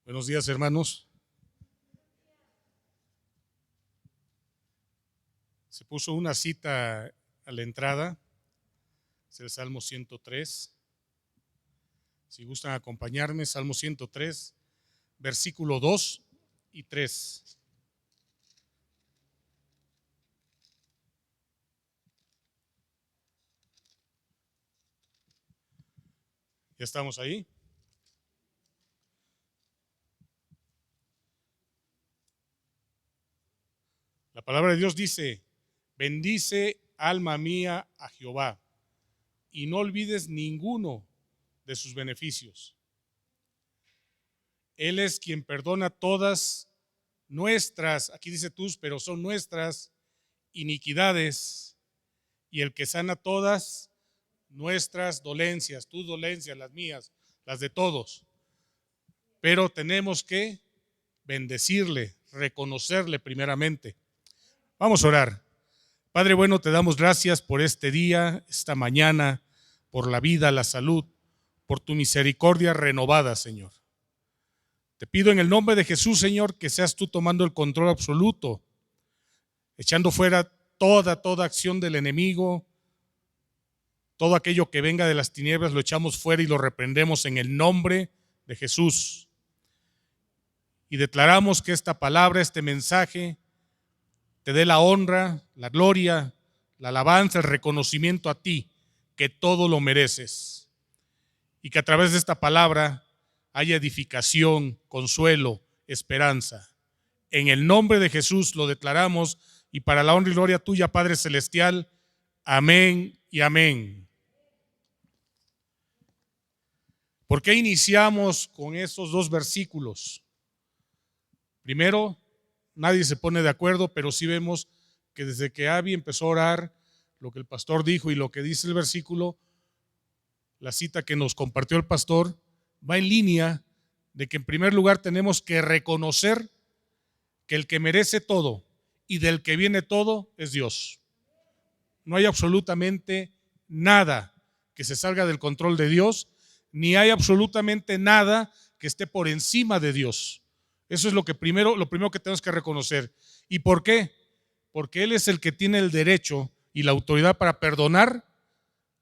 Buenos días, hermanos. Se puso una cita a la entrada, es el Salmo 103. Si gustan acompañarme, Salmo 103, versículo 2 y 3. ¿Ya estamos ahí? La palabra de Dios dice: bendice, alma mía, a Jehová, y no olvides ninguno de sus beneficios. Él es quien perdona todas nuestras, aquí dice tus, pero son nuestras iniquidades, y el que sana todas nuestras dolencias, tus dolencias, las mías, las de todos. Pero tenemos que bendecirle, reconocerle primeramente. Vamos a orar. Padre bueno, te damos gracias por este día, esta mañana, por la vida, la salud, por tu misericordia renovada, Señor. Te pido en el nombre de Jesús, Señor, que seas tú tomando el control absoluto, echando fuera toda acción del enemigo, todo aquello que venga de las tinieblas lo echamos fuera y lo reprendemos en el nombre de Jesús. Y declaramos que esta palabra, este mensaje, te dé la honra, la gloria, la alabanza, el reconocimiento a ti, que todo lo mereces. Y que a través de esta palabra haya edificación, consuelo, esperanza. En el nombre de Jesús lo declaramos y para la honra y gloria tuya, Padre Celestial. Amén y amén. ¿Por qué iniciamos con estos dos versículos? Primero, nadie se pone de acuerdo, pero sí vemos que desde que Abby empezó a orar, lo que el pastor dijo y lo que dice el versículo, la cita que nos compartió el pastor, va en línea de que en primer lugar tenemos que reconocer que el que merece todo y del que viene todo es Dios. No hay absolutamente nada que se salga del control de Dios, ni hay absolutamente nada que esté por encima de Dios. Eso es lo primero que tenemos que reconocer. ¿Y por qué? Porque Él es el que tiene el derecho y la autoridad para perdonar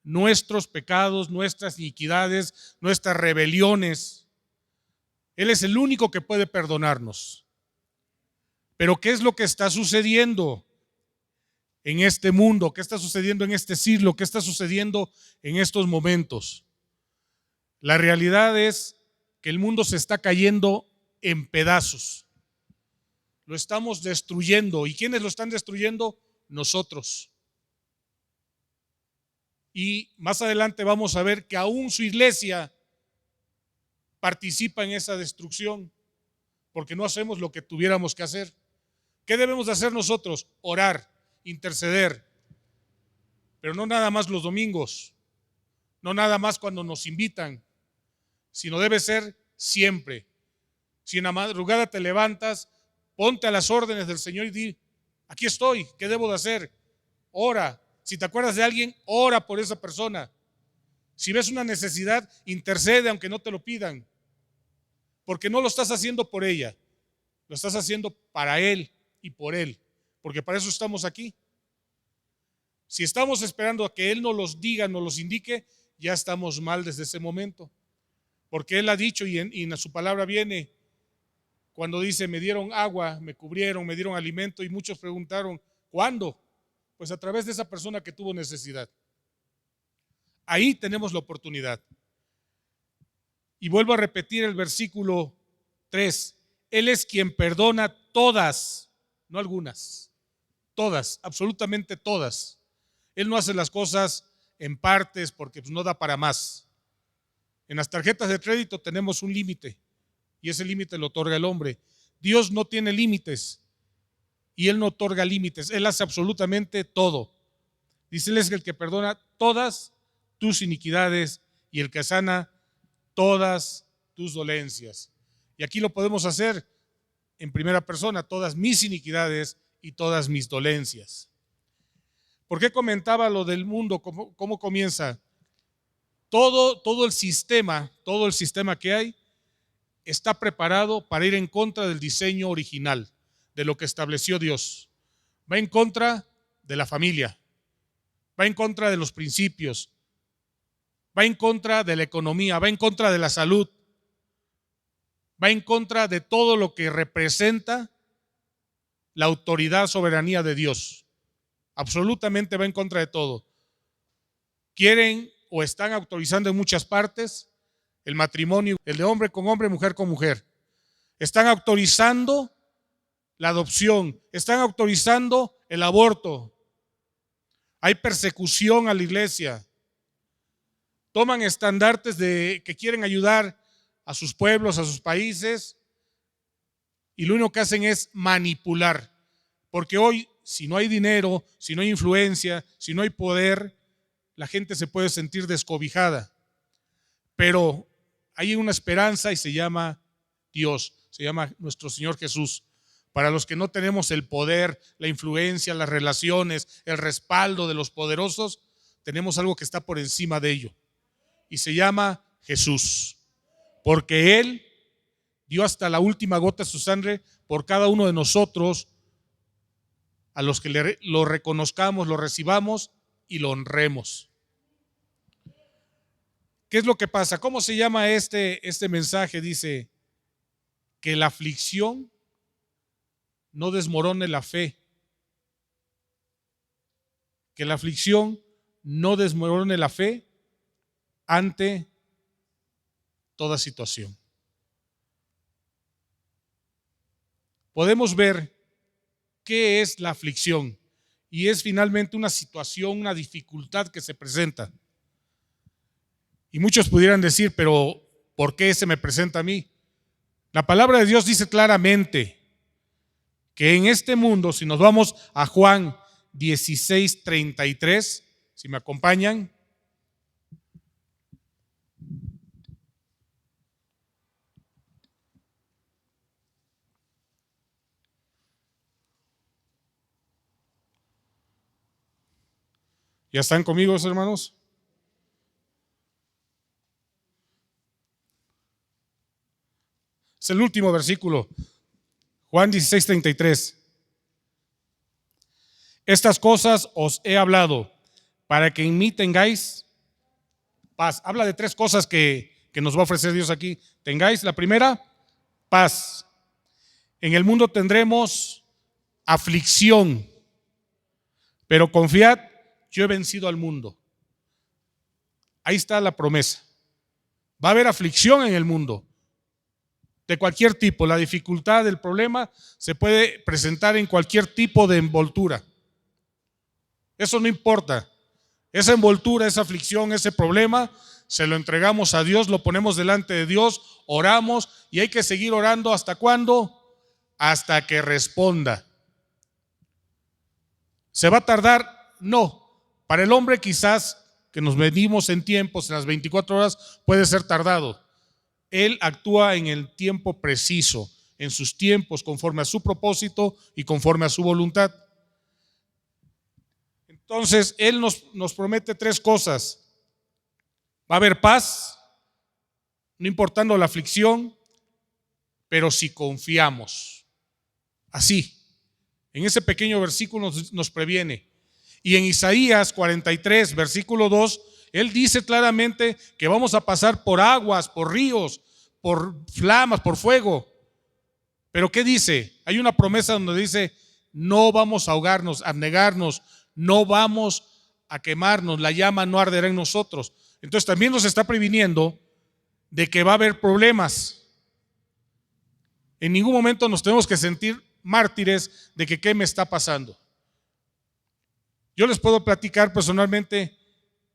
nuestros pecados, nuestras iniquidades, nuestras rebeliones. Él es el único que puede perdonarnos. Pero ¿qué es lo que está sucediendo en este mundo? ¿Qué está sucediendo en este siglo? ¿Qué está sucediendo en estos momentos? La realidad es que el mundo se está cayendo en pedazos. Lo estamos destruyendo. ¿Y quiénes lo están destruyendo? Nosotros. Y más adelante vamos a ver que aún su iglesia participa en esa destrucción, porque no hacemos lo que tuviéramos que hacer. ¿Qué debemos de hacer nosotros? Orar, interceder, pero no nada más los domingos, no nada más cuando nos invitan, sino debe ser siempre. Si en la madrugada te levantas, ponte a las órdenes del Señor y di: aquí estoy, ¿qué debo de hacer? Ora. Si te acuerdas de alguien, ora por esa persona. Si ves una necesidad, intercede aunque no te lo pidan, porque no lo estás haciendo por ella, lo estás haciendo para él y por él, porque para eso estamos aquí. Si estamos esperando a que él nos los diga, nos los indique, ya estamos mal desde ese momento, porque él ha dicho y en su palabra viene cuando dice: me dieron agua, me cubrieron, me dieron alimento, y muchos preguntaron: ¿cuándo? Pues a través de esa persona que tuvo necesidad. Ahí tenemos la oportunidad. Y vuelvo a repetir el versículo 3. Él es quien perdona todas, no algunas, todas, absolutamente todas. Él no hace las cosas en partes porque no da para más. En las tarjetas de crédito tenemos un límite y ese límite lo otorga el hombre. Dios no tiene límites y Él no otorga límites. Él hace absolutamente todo. Dice: Él es el que perdona todas tus iniquidades y el que sana todas tus dolencias. Y aquí lo podemos hacer en primera persona: todas mis iniquidades y todas mis dolencias. ¿Por qué comentaba lo del mundo? ¿Cómo comienza? Todo el sistema que hay está preparado para ir en contra del diseño original, de lo que estableció Dios. Va en contra de la familia, va en contra de los principios, va en contra de la economía, va en contra de la salud, va en contra de todo lo que representa la autoridad, soberanía de Dios. Absolutamente va en contra de todo. Quieren o están autorizando en muchas partes el matrimonio, el de hombre con hombre, mujer con mujer. Están autorizando la adopción, están autorizando el aborto. Hay persecución a la iglesia. Toman estandartes que quieren ayudar a sus pueblos, a sus países, y lo único que hacen es manipular. Porque hoy, si no hay dinero, si no hay influencia, si no hay poder, la gente se puede sentir descobijada. Pero hay una esperanza y se llama Dios, se llama nuestro Señor Jesús. Para los que no tenemos el poder, la influencia, las relaciones, el respaldo de los poderosos, tenemos algo que está por encima de ello. Y se llama Jesús. Porque Él dio hasta la última gota de su sangre por cada uno de nosotros, a los que lo reconozcamos, lo recibamos y lo honremos. ¿Qué es lo que pasa? ¿Cómo se llama este mensaje? Dice que la aflicción no desmorone la fe. Que la aflicción no desmorone la fe ante toda situación. Podemos ver qué es la aflicción, y es finalmente una situación, una dificultad que se presenta. Y muchos pudieran decir, pero ¿por qué se me presenta a mí? La palabra de Dios dice claramente que en este mundo, si nos vamos a Juan 16:33, si me acompañan. ¿Ya están conmigo, hermanos? Es el último versículo, Juan 16:33. Estas cosas os he hablado para que en mí tengáis paz. Habla de tres cosas que nos va a ofrecer Dios aquí. Tengáis, la primera, paz. En el mundo tendremos aflicción, pero confiad, yo he vencido al mundo. Ahí está la promesa. Va a haber aflicción en el mundo, de cualquier tipo. La dificultad, el problema se puede presentar en cualquier tipo de envoltura. Eso no importa. Esa envoltura, esa aflicción, ese problema, se lo entregamos a Dios, lo ponemos delante de Dios, oramos, y hay que seguir orando. ¿Hasta cuándo? Hasta que responda. ¿Se va a tardar? No. Para el hombre quizás, que nos medimos en tiempos, en las 24 horas, puede ser tardado. Él actúa en el tiempo preciso, en sus tiempos, conforme a su propósito y conforme a su voluntad. Entonces, Él nos promete tres cosas. Va a haber paz, no importando la aflicción, pero si confiamos. Así, en ese pequeño versículo nos previene. Y en Isaías 43, versículo 2, Él dice claramente que vamos a pasar por aguas, por ríos, por flamas, por fuego. Pero ¿qué dice? Hay una promesa donde dice, no vamos a ahogarnos, a abnegarnos, no vamos a quemarnos, la llama no arderá en nosotros. Entonces también nos está previniendo de que va a haber problemas. En ningún momento nos tenemos que sentir mártires de que qué me está pasando. Yo les puedo platicar personalmente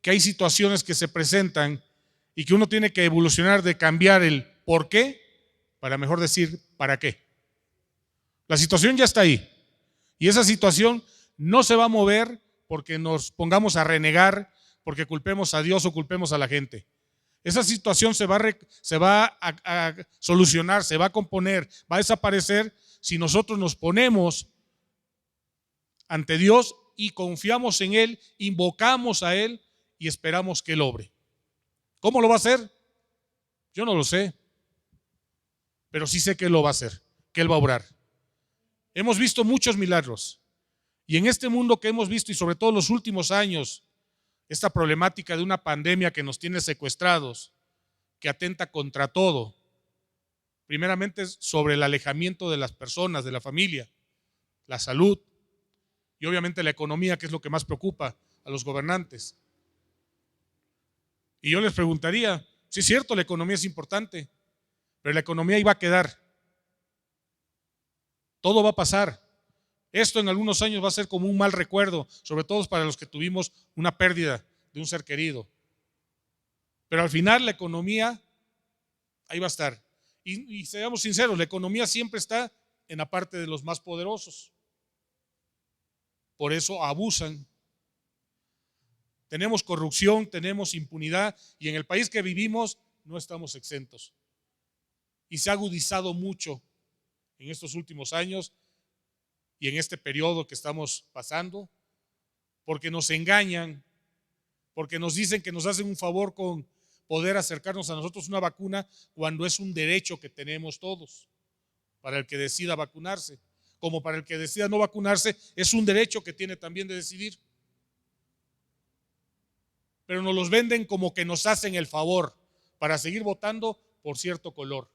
que hay situaciones que se presentan y que uno tiene que evolucionar de cambiar el por qué para mejor decir para qué. La situación ya está ahí y esa situación no se va a mover porque nos pongamos a renegar, porque culpemos a Dios o culpemos a la gente. Esa situación se va a solucionar, se va a componer, va a desaparecer si nosotros nos ponemos ante Dios y confiamos en Él, invocamos a Él y esperamos que Él obre. ¿Cómo lo va a hacer? Yo no lo sé. pero sí sé que Él lo va a hacer, que Él va a obrar. Hemos visto muchos milagros. Y en este mundo que hemos visto, y sobre todo en los últimos años, esta problemática de una pandemia que nos tiene secuestrados, que atenta contra todo, primeramente sobre el alejamiento de las personas, de la familia, la salud y obviamente la economía, que es lo que más preocupa a los gobernantes. Y yo les preguntaría, sí es cierto, la economía es importante, pero la economía iba a quedar. Todo va a pasar. Esto en algunos años va a ser como un mal recuerdo, sobre todo para los que tuvimos una pérdida de un ser querido. Pero al final la economía ahí va a estar. Y seamos sinceros, la economía siempre está en la parte de los más poderosos. Por eso abusan. Tenemos corrupción, tenemos impunidad y en el país que vivimos no estamos exentos. Y se ha agudizado mucho en estos últimos años y en este periodo que estamos pasando, porque nos engañan, porque nos dicen que nos hacen un favor con poder acercarnos a nosotros una vacuna cuando es un derecho que tenemos todos, para el que decida vacunarse, como para el que decida no vacunarse, es un derecho que tiene también de decidir. Pero nos los venden como que nos hacen el favor para seguir votando por cierto color.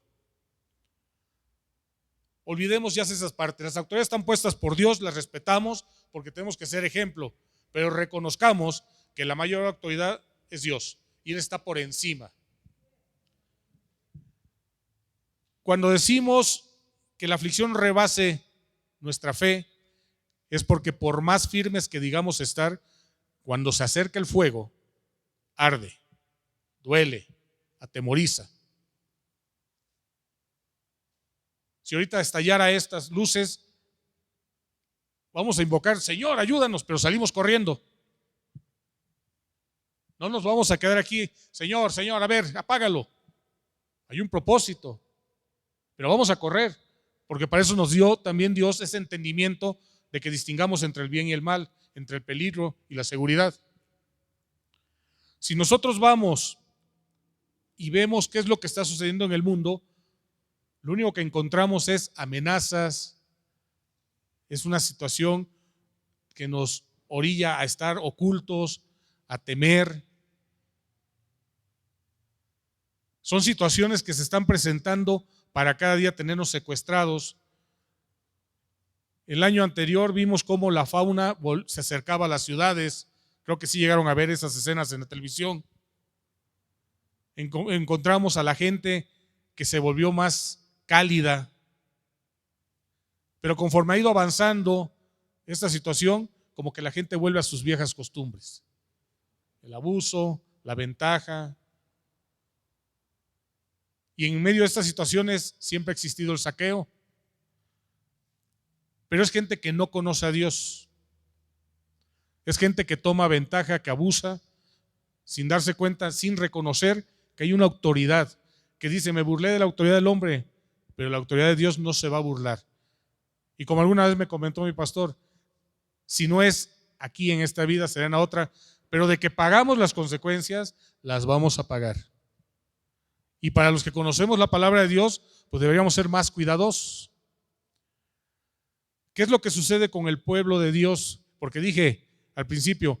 Olvidemos ya esas partes. Las autoridades están puestas por Dios, las respetamos porque tenemos que ser ejemplo, pero reconozcamos que la mayor autoridad es Dios y Él está por encima. Cuando decimos que la aflicción rebase nuestra fe, es porque por más firmes que digamos estar, cuando se acerca el fuego, arde, duele, atemoriza. Si ahorita estallara estas luces, vamos a invocar, Señor, ayúdanos, pero salimos corriendo. No nos vamos a quedar aquí, Señor, Señor, a ver, apágalo. Hay un propósito, pero vamos a correr, porque para eso nos dio también Dios ese entendimiento de que distingamos entre el bien y el mal, entre el peligro y la seguridad. Si nosotros vamos y vemos qué es lo que está sucediendo en el mundo, lo único que encontramos es amenazas, es una situación que nos orilla a estar ocultos, a temer. Son situaciones que se están presentando para cada día tenernos secuestrados. El año anterior vimos cómo la fauna se acercaba a las ciudades. Creo que sí llegaron a ver esas escenas en la televisión. Encontramos a la gente que se volvió más cálida. Pero conforme ha ido avanzando esta situación, como que la gente vuelve a sus viejas costumbres. El abuso, la ventaja. Y en medio de estas situaciones siempre ha existido el saqueo. Pero es gente que no conoce a Dios. Es gente que toma ventaja, que abusa, sin darse cuenta, sin reconocer que hay una autoridad que dice, me burlé de la autoridad del hombre, pero la autoridad de Dios no se va a burlar. Y como alguna vez me comentó mi pastor, si no es aquí en esta vida, será en la otra, pero de que pagamos las consecuencias, las vamos a pagar. Y para los que conocemos la palabra de Dios, pues deberíamos ser más cuidadosos. ¿Qué es lo que sucede con el pueblo de Dios? Porque dije al principio,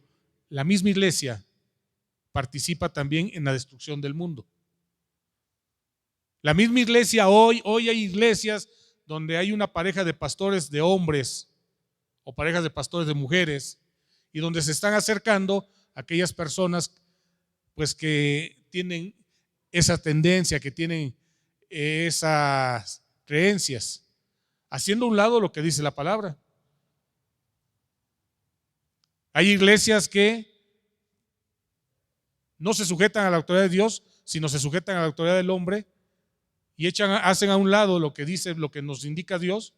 la misma iglesia participa también en la destrucción del mundo. La misma iglesia hoy hay iglesias donde hay una pareja de pastores de hombres o parejas de pastores de mujeres y donde se están acercando a aquellas personas pues que tienen esa tendencia, que tienen esas creencias, haciendo a un lado lo que dice la palabra. Hay iglesias que no se sujetan a la autoridad de Dios, sino se sujetan a la autoridad del hombre y hacen a un lado lo que dice, lo que nos indica Dios,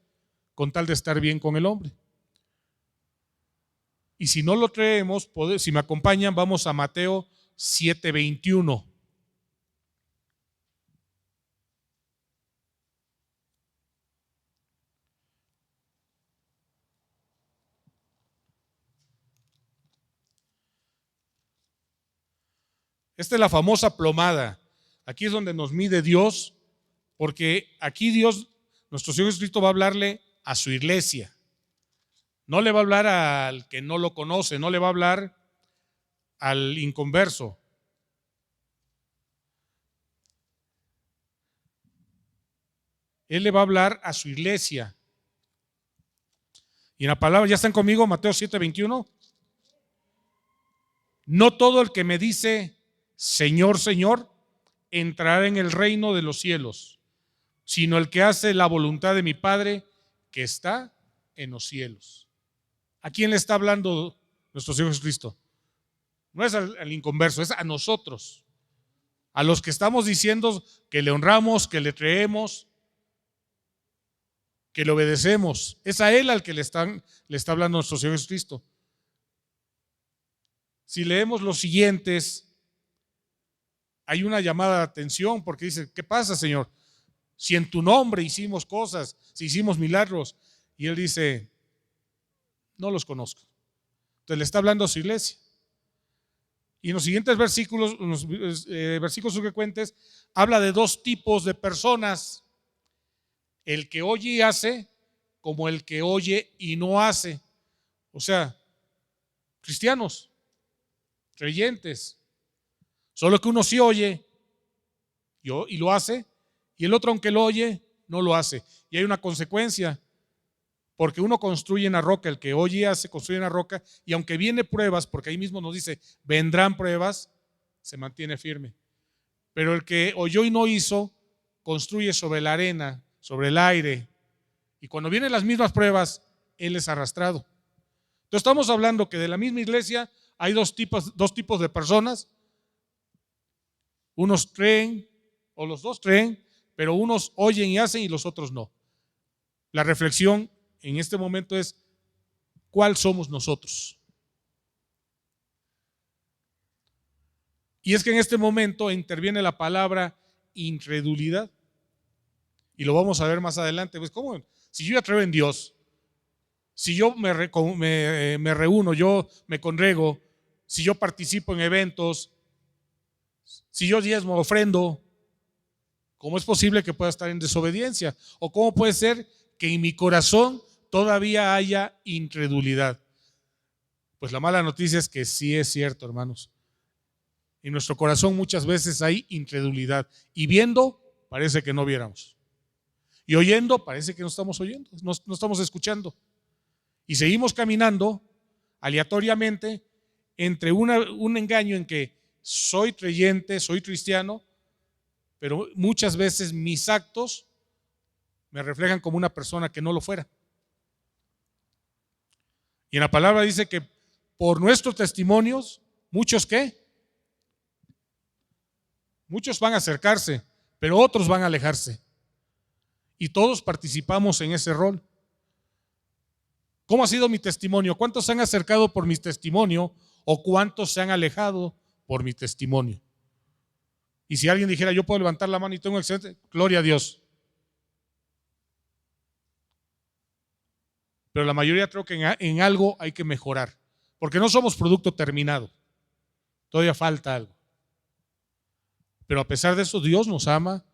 con tal de estar bien con el hombre. Y si no lo creemos, si me acompañan, vamos a Mateo 7:21. Esta es la famosa plomada. Aquí es donde nos mide Dios Porque aquí Dios, nuestro Señor Jesucristo, va a hablarle a su iglesia. No le va a hablar al que no lo conoce, no le va a hablar al inconverso. Él le va a hablar a su iglesia. Y en la palabra, ¿ya están conmigo? Mateo 7:21. No todo el que me dice Señor, Señor, entrará en el reino de los cielos, sino el que hace la voluntad de mi Padre que está en los cielos. ¿A quién le está hablando nuestro Señor Jesucristo? No es al inconverso, es a nosotros, a los que estamos diciendo que le honramos, que le creemos, que le obedecemos. Es a Él al que le está hablando nuestro Señor Jesucristo. Si leemos los siguientes, hay una llamada de atención porque dice, ¿qué pasa, Señor? Si en tu nombre hicimos cosas, si hicimos milagros. Y Él dice, no los conozco. Entonces le está hablando a su iglesia. Y en los siguientes versículos, versículos subsecuentes, habla de dos tipos de personas: el que oye y hace, como el que oye y no hace. O sea, cristianos, creyentes. Solo que uno sí oye y lo hace, y el otro, aunque lo oye, no lo hace. Y hay una consecuencia, porque uno construye en la roca, el que oye y hace construye en la roca, y aunque viene pruebas, porque ahí mismo nos dice, vendrán pruebas, se mantiene firme. Pero el que oyó y no hizo, construye sobre la arena, sobre el aire, y cuando vienen las mismas pruebas, él es arrastrado. Entonces estamos hablando que de la misma iglesia hay dos tipos de personas. Unos creen, o los dos creen, pero unos oyen y hacen y los otros no. La reflexión en este momento es, ¿cuál somos nosotros? Y es que en este momento interviene la palabra incredulidad. Y lo vamos a ver más adelante. Pues, ¿cómo? Si yo ya creo en Dios, si yo me reúno, yo me congrego, si yo participo en eventos, si yo diezmo, ofrendo, ¿cómo es posible que pueda estar en desobediencia? ¿O cómo puede ser que en mi corazón todavía haya incredulidad? Pues la mala noticia es que sí es cierto, hermanos. En nuestro corazón muchas veces hay incredulidad. Y viendo, parece que no viéramos. Y oyendo, parece que no estamos oyendo, no estamos escuchando. Y seguimos caminando aleatoriamente entre un engaño en que soy creyente, soy cristiano, pero muchas veces mis actos me reflejan como una persona que no lo fuera. Y en la palabra dice que por nuestros testimonios, ¿muchos qué? Muchos van a acercarse, pero otros van a alejarse. Y todos participamos en ese rol. ¿Cómo ha sido mi testimonio? ¿Cuántos se han acercado por mi testimonio o cuántos se han alejado por mi testimonio? Y si alguien dijera, yo puedo levantar la mano y tengo excelente, gloria a Dios. Pero la mayoría creo que en algo hay que mejorar, porque no somos producto terminado. Todavía falta algo. Pero a pesar de eso, Dios nos ama.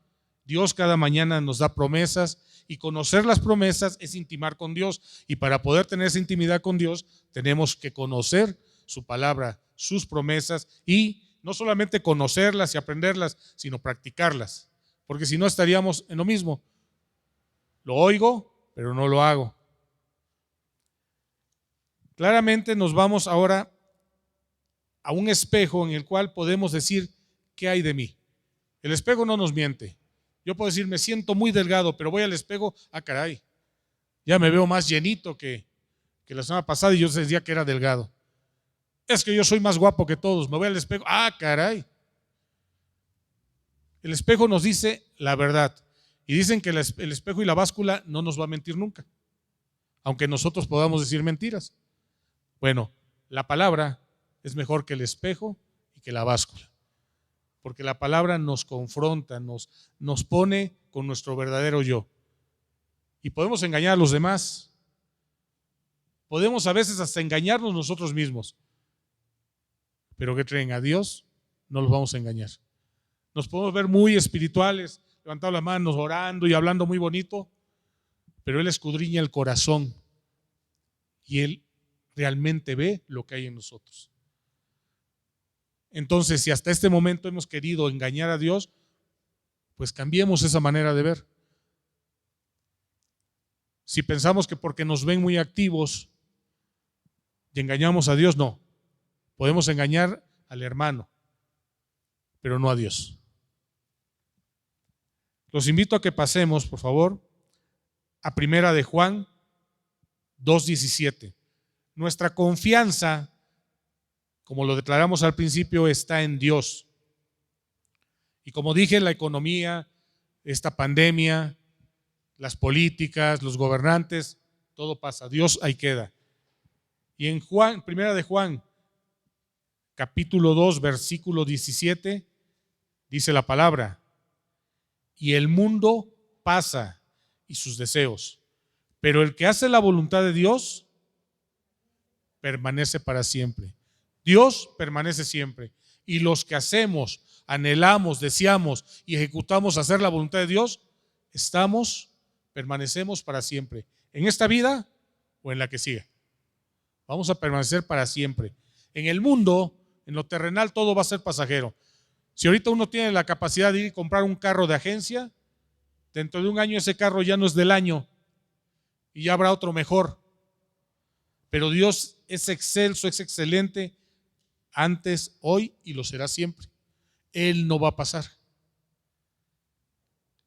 Dios cada mañana nos da promesas, y conocer las promesas es intimar con Dios, y para poder tener esa intimidad con Dios tenemos que conocer su palabra, sus promesas, y no solamente conocerlas y aprenderlas, sino practicarlas, porque si no estaríamos en lo mismo. Lo oigo, pero no lo hago. Claramente nos vamos ahora a un espejo en el cual podemos decir, ¿qué hay de mí? El espejo no nos miente. Yo puedo decir, me siento muy delgado, pero voy al espejo, caray, ya me veo más llenito que la semana pasada y yo decía que era delgado. Es que yo soy más guapo que todos, me voy al espejo, caray. El espejo nos dice la verdad. Y dicen que el espejo y la báscula no nos va a mentir nunca, aunque nosotros podamos decir mentiras. Bueno, la palabra es mejor que el espejo y que la báscula, porque la palabra nos confronta, nos pone con nuestro verdadero yo. Y podemos engañar a los demás, podemos a veces hasta engañarnos nosotros mismos, pero ¿qué creen? A Dios no los vamos a engañar. Nos podemos ver muy espirituales, levantado las manos, orando y hablando muy bonito, pero Él escudriña el corazón y Él realmente ve lo que hay en nosotros. Entonces, si hasta este momento hemos querido engañar a Dios, pues cambiemos esa manera de ver. Si pensamos que porque nos ven muy activos y engañamos a Dios, no. Podemos engañar al hermano, pero no a Dios. Los invito a que pasemos, por favor, a 1 de Juan 2:17. Nuestra confianza, como lo declaramos al principio, está en Dios. Y como dije, la economía, esta pandemia, las políticas, los gobernantes, todo pasa. Dios ahí queda. Y en 1 de Juan, capítulo 2, versículo 17, dice la palabra: y el mundo pasa y sus deseos, pero el que hace la voluntad de Dios permanece para siempre. Dios permanece siempre. Y los que hacemos, anhelamos, deseamos y ejecutamos hacer la voluntad de Dios, permanecemos para siempre. En esta vida o en la que siga. Vamos a permanecer para siempre. En el mundo, en lo terrenal, todo va a ser pasajero. Si ahorita uno tiene la capacidad de ir y comprar un carro de agencia, dentro de un año ese carro ya no es del año y ya habrá otro mejor. Pero Dios es excelso, es excelente antes, hoy y lo será siempre. Él no va a pasar.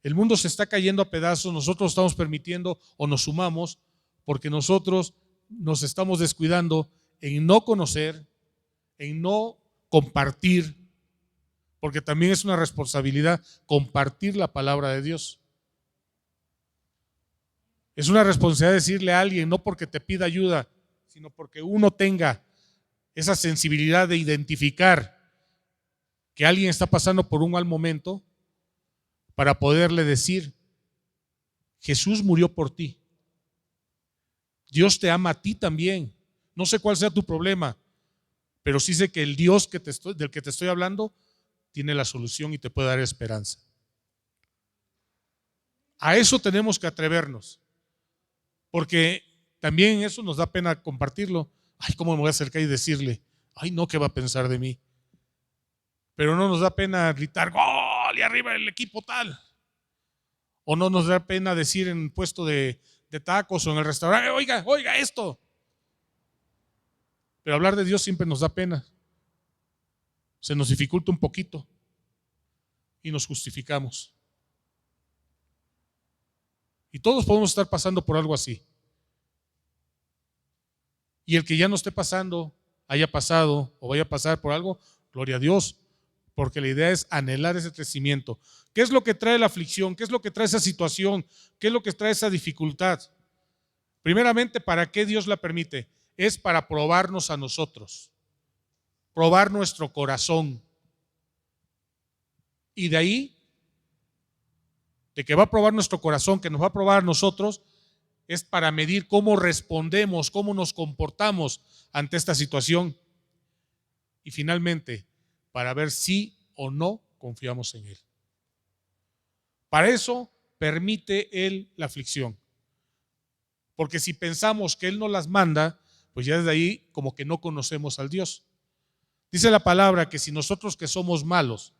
El mundo se está cayendo a pedazos, nosotros estamos permitiendo o nos sumamos porque nosotros nos estamos descuidando en no conocer, en no compartir, porque también es una responsabilidad compartir la palabra de Dios. Es una responsabilidad decirle a alguien, no porque te pida ayuda, sino porque uno tenga esa sensibilidad de identificar que alguien está pasando por un mal momento para poderle decir: Jesús murió por ti. Dios te ama a ti también. No sé cuál sea tu problema, pero sí sé que el Dios del que te estoy hablando tiene la solución y te puede dar esperanza. A eso tenemos que atrevernos, porque también eso nos da pena compartirlo. Ay, ¿cómo me voy a acercar y decirle? Ay, no, ¿qué va a pensar de mí? Pero no nos da pena gritar ¡gol! Y arriba el equipo tal. O no nos da pena decir en un puesto de tacos o en el restaurante: oiga esto. Pero hablar de Dios siempre nos da pena. Se nos dificulta un poquito y nos justificamos. Y todos podemos estar pasando por algo así. Y el que ya no esté pasando, haya pasado o vaya a pasar por algo, gloria a Dios, porque la idea es anhelar ese crecimiento. ¿Qué es lo que trae la aflicción? ¿Qué es lo que trae esa situación? ¿Qué es lo que trae esa dificultad? Primeramente, ¿para qué Dios la permite? Es para probarnos a nosotros, probar nuestro corazón. Y de ahí, de que va a probar nuestro corazón, que nos va a probar a nosotros, es para medir cómo respondemos, cómo nos comportamos ante esta situación. Y finalmente, para ver si o no confiamos en Él. Para eso permite Él la aflicción. Porque si pensamos que Él no las manda, pues ya desde ahí como que no conocemos al Dios. Dice la palabra que si nosotros que somos malos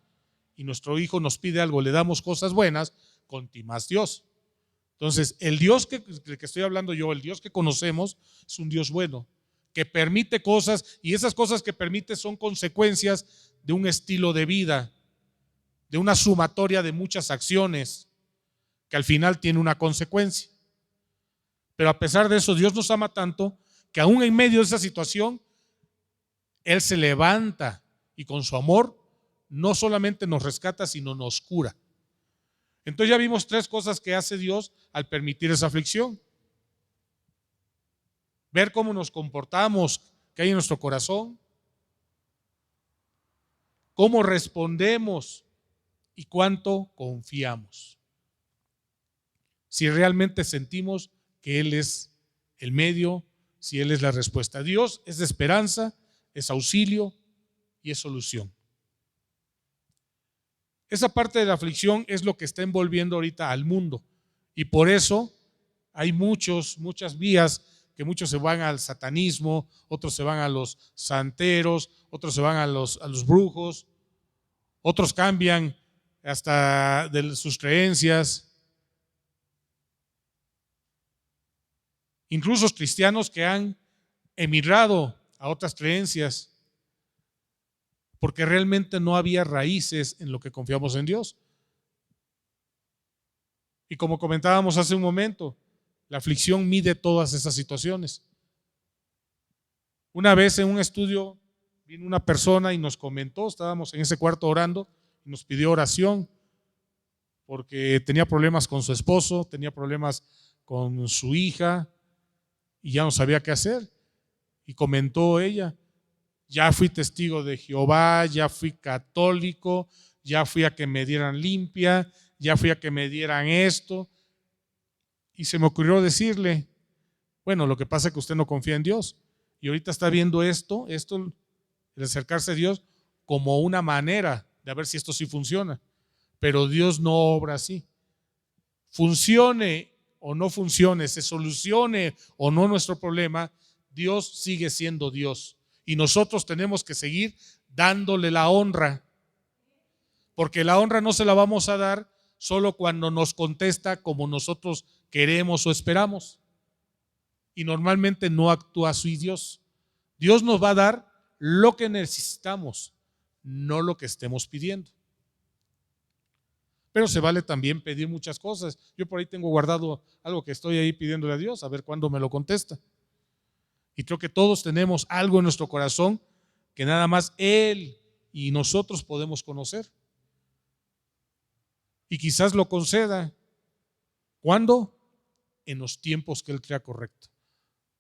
y nuestro hijo nos pide algo, le damos cosas buenas, conti más Dios. Entonces, el Dios que estoy hablando yo, el Dios que conocemos, es un Dios bueno, que permite cosas, y esas cosas que permite son consecuencias de un estilo de vida, de una sumatoria de muchas acciones, que al final tiene una consecuencia. Pero a pesar de eso, Dios nos ama tanto que aún en medio de esa situación, Él se levanta y con su amor no solamente nos rescata, sino nos cura. Entonces ya vimos 3 cosas que hace Dios al permitir esa aflicción. Ver cómo nos comportamos, qué hay en nuestro corazón, cómo respondemos y cuánto confiamos. Si realmente sentimos que Él es el medio, si Él es la respuesta. Dios es esperanza, es auxilio y es solución. Esa parte de la aflicción es lo que está envolviendo ahorita al mundo. Y por eso hay muchas vías que muchos se van al satanismo, otros se van a los santeros, otros se van a los brujos, otros cambian hasta de sus creencias. Incluso cristianos que han emigrado a otras creencias porque realmente no había raíces en lo que confiamos en Dios. Y como comentábamos hace un momento, la aflicción mide todas esas situaciones. Una vez en un estudio vino una persona y nos comentó, estábamos en ese cuarto orando, y nos pidió oración porque tenía problemas con su esposo, tenía problemas con su hija y ya no sabía qué hacer. Y comentó ella: ya fui testigo de Jehová, ya fui católico, ya fui a que me dieran limpia, ya fui a que me dieran esto. Y se me ocurrió decirle: bueno, lo que pasa es que usted no confía en Dios y ahorita está viendo esto, el acercarse a Dios como una manera de ver si esto sí funciona, pero Dios no obra así. Funcione o no funcione, se solucione o no nuestro problema, Dios sigue siendo Dios y nosotros tenemos que seguir dándole la honra, porque la honra no se la vamos a dar solo cuando nos contesta como nosotros queremos o esperamos, y normalmente no actúa así Dios. Dios nos va a dar lo que necesitamos, no lo que estemos pidiendo. Pero se vale también pedir muchas cosas. Yo por ahí tengo guardado algo que estoy ahí pidiéndole a Dios, a ver cuándo me lo contesta. Y creo que todos tenemos algo en nuestro corazón que nada más Él y nosotros podemos conocer. Y quizás lo conceda. ¿Cuándo? En los tiempos que Él crea correcto.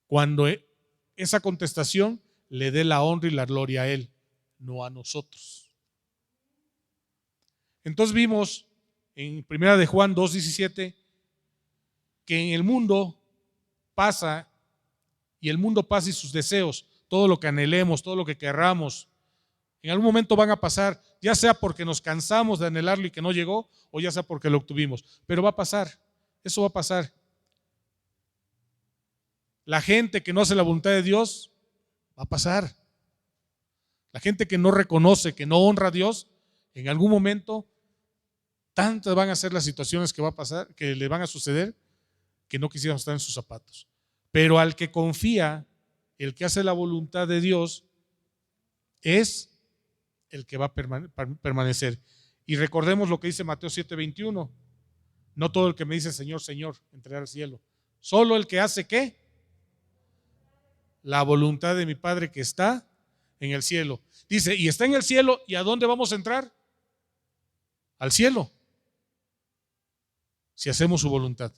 Cuando esa contestación le dé la honra y la gloria a Él, no a nosotros. Entonces vimos en 1 de Juan 2:17 que en el mundo pasa, y el mundo pasa y sus deseos, todo lo que anhelemos, todo lo que querramos, en algún momento van a pasar, ya sea porque nos cansamos de anhelarlo y que no llegó, o ya sea porque lo obtuvimos, pero va a pasar, eso va a pasar. La gente que no hace la voluntad de Dios, va a pasar. La gente que no reconoce, que no honra a Dios, en algún momento, tantas van a ser las situaciones que va a pasar, que le van a suceder, que no quisiéramos estar en sus zapatos. Pero al que confía, el que hace la voluntad de Dios, es el que va a permanecer. Y recordemos lo que dice Mateo 7:21. No todo el que me dice Señor, Señor, entrará al cielo. Solo el que hace ¿qué? La voluntad de mi Padre que está en el cielo. Dice, y está en el cielo, ¿y a dónde vamos a entrar? Al cielo, si hacemos su voluntad.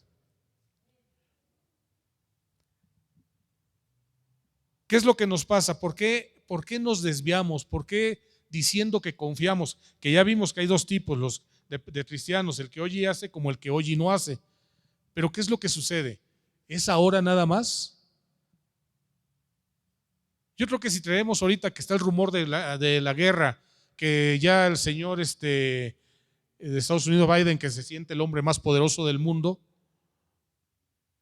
¿Qué es lo que nos pasa? ¿Por qué nos desviamos? ¿Por qué diciendo que confiamos? Que ya vimos que hay dos tipos, los de cristianos, el que oye y hace como el que oye y no hace. Pero ¿qué es lo que sucede? ¿Es ahora nada más? Yo creo que si traemos ahorita que está el rumor de la guerra, que ya el señor de Estados Unidos, Biden, que se siente el hombre más poderoso del mundo,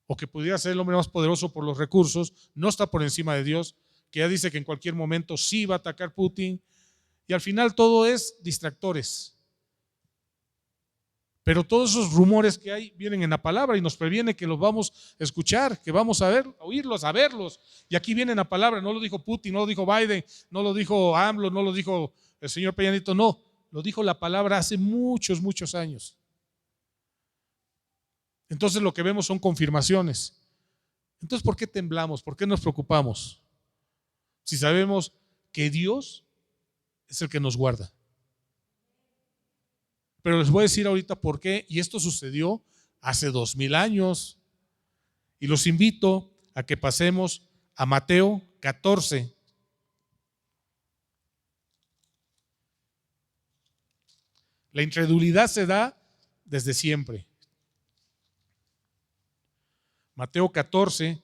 o que pudiera ser el hombre más poderoso por los recursos, no está por encima de Dios, que ya dice que en cualquier momento sí va a atacar Putin, y al final todo es distractores. Pero todos esos rumores que hay vienen en la palabra y nos previene que los vamos a escuchar, que vamos a oírlos, a verlos. Y aquí viene la palabra, no lo dijo Putin, no lo dijo Biden, no lo dijo AMLO, no lo dijo el señor Peña Nieto, no, lo dijo la palabra hace muchos, muchos años. Entonces lo que vemos son confirmaciones. Entonces, ¿por qué temblamos? ¿Por qué nos preocupamos? Si sabemos que Dios es el que nos guarda. Pero les voy a decir ahorita por qué, y esto sucedió hace 2000 años. Y los invito a que pasemos a Mateo 14. La incredulidad se da desde siempre. Mateo 14,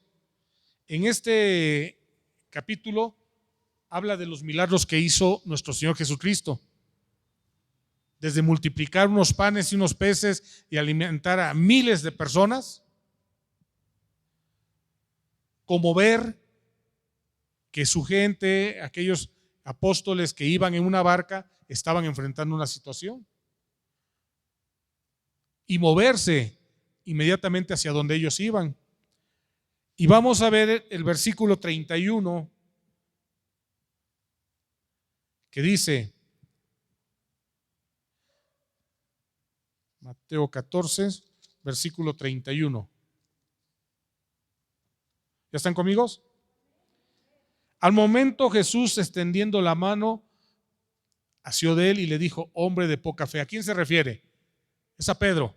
en este capítulo habla de los milagros que hizo nuestro Señor Jesucristo. desde multiplicar unos panes y unos peces y alimentar a miles de personas, como ver que su gente, aquellos apóstoles que iban en una barca, estaban enfrentando una situación, y moverse inmediatamente hacia donde ellos iban. Y vamos a ver el versículo 31, que dice, Mateo 14, versículo 31. ¿Ya están conmigo? Al momento Jesús, extendiendo la mano, asió de él y le dijo: hombre de poca fe. ¿A quién se refiere? Es a Pedro.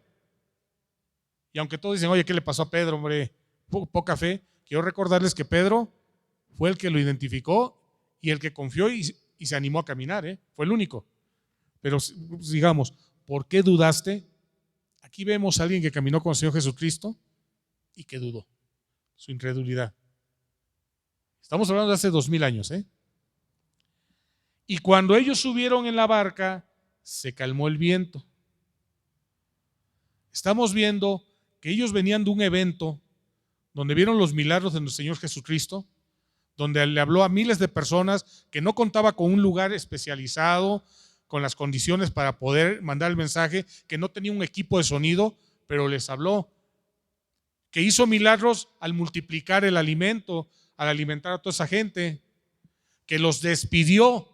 Y aunque todos dicen: oye, ¿qué le pasó a Pedro, hombre? Poca fe. Quiero recordarles que Pedro fue el que lo identificó y el que confió y se animó a caminar, fue el único. Pero digamos, ¿por qué dudaste? Aquí vemos a alguien que caminó con el Señor Jesucristo y que dudó, su incredulidad. Estamos hablando de hace 2000 años. Y cuando ellos subieron en la barca, se calmó el viento. Estamos viendo que ellos venían de un evento donde vieron los milagros de nuestro Señor Jesucristo, donde le habló a miles de personas, que no contaba con un lugar especializado, con las condiciones para poder mandar el mensaje, que no tenía un equipo de sonido, pero les habló, que hizo milagros al multiplicar el alimento, al alimentar a toda esa gente, que los despidió,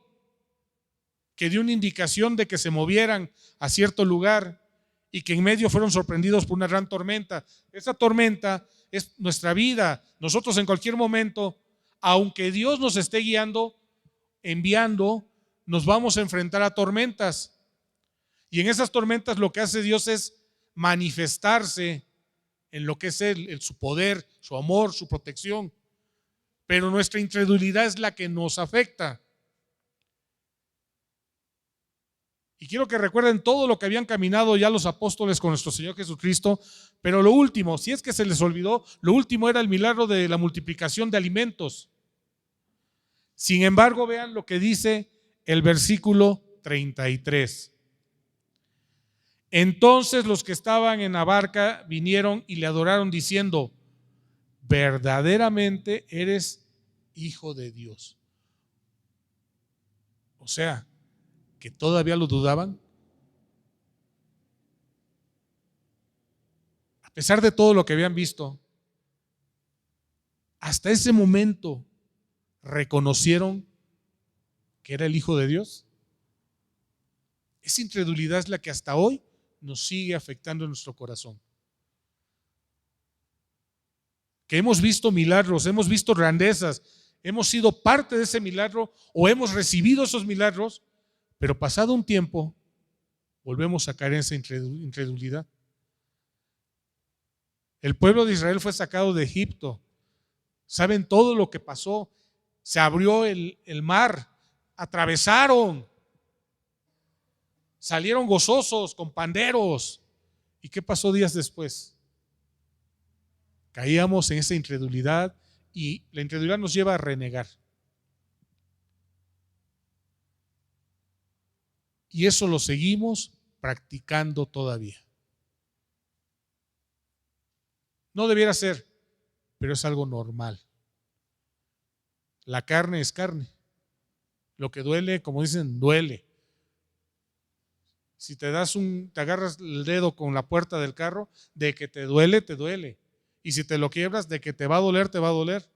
que dio una indicación de que se movieran a cierto lugar y que en medio fueron sorprendidos por una gran tormenta. Esa tormenta es nuestra vida. Nosotros en cualquier momento, aunque Dios nos esté guiando, enviando, nos vamos a enfrentar a tormentas. Y en esas tormentas lo que hace Dios es manifestarse en lo que es su poder, su amor, su protección. Pero nuestra incredulidad es la que nos afecta. Y quiero que recuerden todo lo que habían caminado ya los apóstoles con nuestro Señor Jesucristo, pero lo último, si es que se les olvidó, lo último era el milagro de la multiplicación de alimentos. Sin embargo, vean lo que dice el versículo 33. Entonces los que estaban en la barca vinieron y le adoraron diciendo: verdaderamente eres Hijo de Dios. O sea, que todavía lo dudaban. A pesar de todo lo que habían visto, hasta ese momento reconocieron que era el Hijo de Dios. Esa incredulidad es la que hasta hoy nos sigue afectando en nuestro corazón. Que hemos visto milagros, hemos visto grandezas, hemos sido parte de ese milagro o hemos recibido esos milagros, pero pasado un tiempo volvemos a caer en esa incredulidad. El pueblo de Israel fue sacado de Egipto. ¿Saben todo lo que pasó? Se abrió el mar, atravesaron, salieron gozosos con panderos. ¿Y qué pasó días después? Caíamos en esa incredulidad y la incredulidad nos lleva a renegar. Y eso lo seguimos practicando todavía. No debiera ser, pero es algo normal. La carne es carne. Lo que duele, como dicen, duele. Si te agarras el dedo con la puerta del carro, de que te duele, te duele. Y si te lo quiebras, de que te va a doler, te va a doler.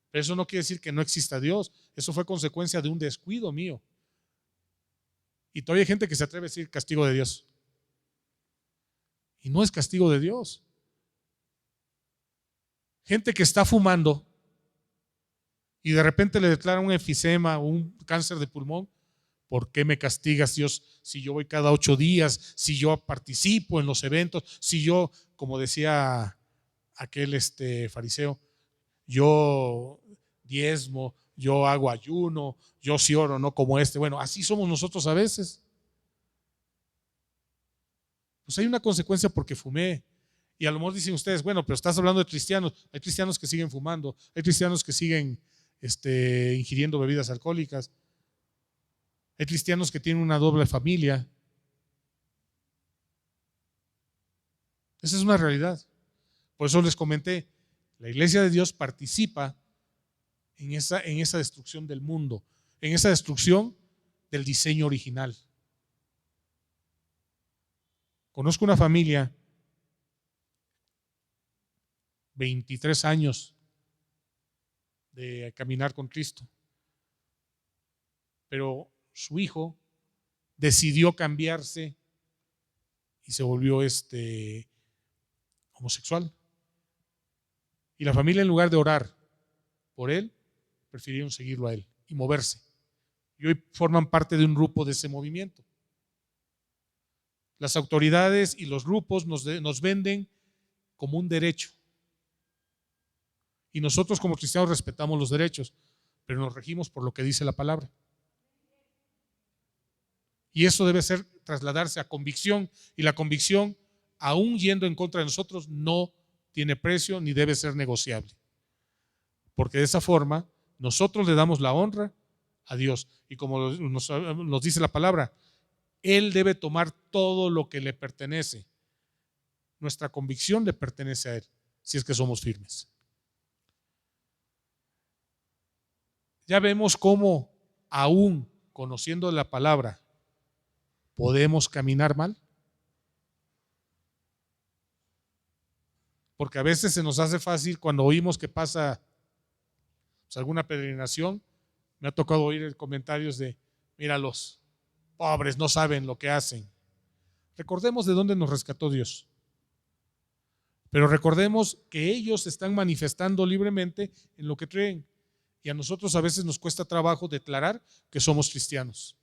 Pero eso no quiere decir que no exista Dios. Eso fue consecuencia de un descuido mío. Y todavía hay gente que se atreve a decir castigo de Dios. Y no es castigo de Dios. Gente que está fumando y de repente le declaran un enfisema o un cáncer de pulmón. ¿Por qué me castigas, Dios, si yo voy cada 8 días, si yo participo en los eventos, si yo, como decía aquel fariseo, yo diezmo, yo hago ayuno, yo sí oro, no como este? Bueno, así somos nosotros a veces. Pues hay una consecuencia porque fumé. Y a lo mejor dicen ustedes: bueno, pero estás hablando de cristianos. Hay cristianos que siguen fumando, hay cristianos que siguen ingiriendo bebidas alcohólicas. Hay cristianos que tienen una doble familia. Esa es una realidad. Por eso les comenté, la iglesia de Dios participa en esa destrucción del mundo, en esa destrucción del diseño original. Conozco una familia, 23 años de caminar con Cristo, pero su hijo decidió cambiarse y se volvió homosexual. Y la familia, en lugar de orar por él, prefirieron seguirlo a él y moverse. Y hoy forman parte de un grupo de ese movimiento. Las autoridades y los grupos nos venden como un derecho. Y nosotros como cristianos respetamos los derechos, pero nos regimos por lo que dice la palabra. Y eso debe trasladarse a convicción, y la convicción, aún yendo en contra de nosotros, no tiene precio ni debe ser negociable. Porque de esa forma nosotros le damos la honra a Dios. Y como nos dice la palabra, Él debe tomar todo lo que le pertenece. Nuestra convicción le pertenece a Él, si es que somos firmes. Ya vemos cómo, aún conociendo la palabra, podemos caminar mal. Porque a veces se nos hace fácil cuando oímos que pasa alguna peregrinación. Me ha tocado oír comentarios de, mira, los pobres no saben lo que hacen. Recordemos de dónde nos rescató Dios. Pero recordemos que ellos están manifestando libremente en lo que creen. Y a nosotros a veces nos cuesta trabajo declarar que somos cristianos.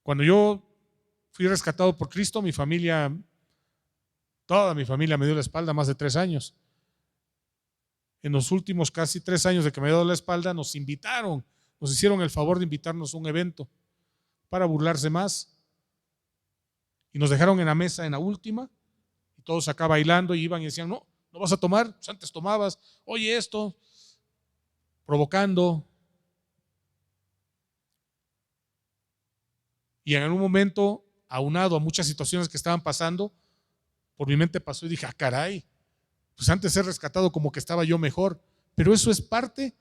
Cuando yo fui rescatado por Cristo, toda mi familia me dio la espalda más de 3 años. En los últimos casi 3 años de que me dio la espalda, nos hicieron el favor de invitarnos a un evento para burlarse más. Y nos dejaron en la mesa en la última, y todos acá bailando, y iban y decían, no vas a tomar, pues antes tomabas, oye esto, provocando. Y en algún momento, aunado a muchas situaciones que estaban pasando, por mi mente pasó y dije, caray, pues antes he rescatado como que estaba yo mejor. Pero eso es parte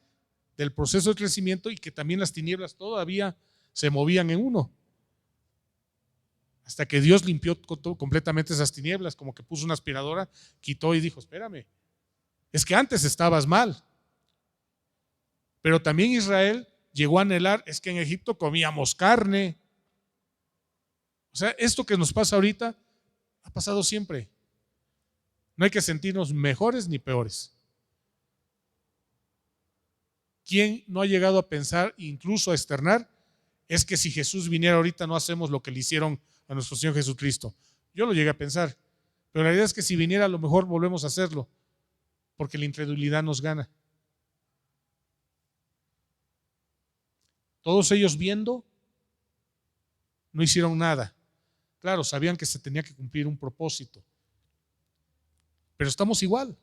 del proceso de crecimiento, y que también las tinieblas todavía se movían en uno. Hasta que Dios limpió completamente esas tinieblas, como que puso una aspiradora, quitó y dijo, espérame, es que antes estabas mal. Pero también Israel llegó a anhelar, es que en Egipto comíamos carne. O sea, esto que nos pasa ahorita ha pasado siempre. No hay que sentirnos mejores ni peores. ¿Quién no ha llegado a pensar, incluso a externar, es que si Jesús viniera ahorita no hacemos lo que le hicieron a nuestro Señor Jesucristo? Yo lo llegué a pensar, pero la idea es que si viniera a lo mejor volvemos a hacerlo, porque la incredulidad nos gana. Todos ellos viendo, no hicieron nada. Claro, sabían que se tenía que cumplir un propósito, pero estamos igual.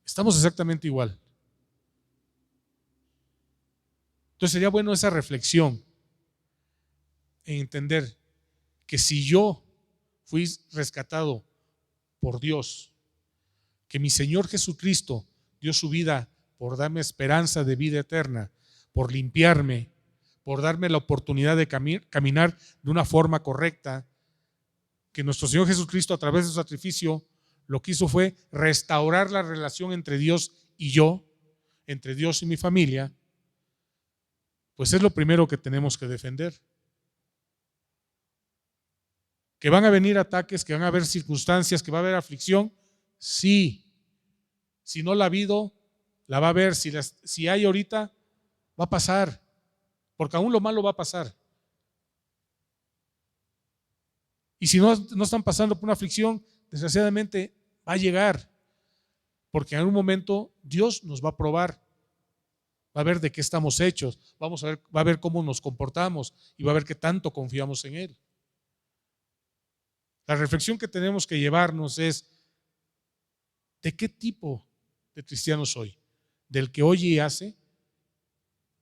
Estamos exactamente igual. Entonces sería bueno esa reflexión en entender que si yo fui rescatado por Dios, que mi Señor Jesucristo dio su vida por darme esperanza de vida eterna, por limpiarme, por darme la oportunidad de caminar de una forma correcta, que nuestro Señor Jesucristo, a través de su sacrificio, lo que hizo fue restaurar la relación entre Dios y yo, entre Dios y mi familia, pues es lo primero que tenemos que defender. Que van a venir ataques, que van a haber circunstancias, que va a haber aflicción, sí. Si no la ha habido, la va a haber. Si hay ahorita, va a pasar, porque aún lo malo va a pasar. Y si no están pasando por una aflicción, desgraciadamente va a llegar, porque en algún momento Dios nos va a probar, va a ver de qué estamos hechos, va a ver cómo nos comportamos, y va a ver qué tanto confiamos en Él. La reflexión que tenemos que llevarnos es, ¿de qué tipo de cristiano soy? del que oye y hace,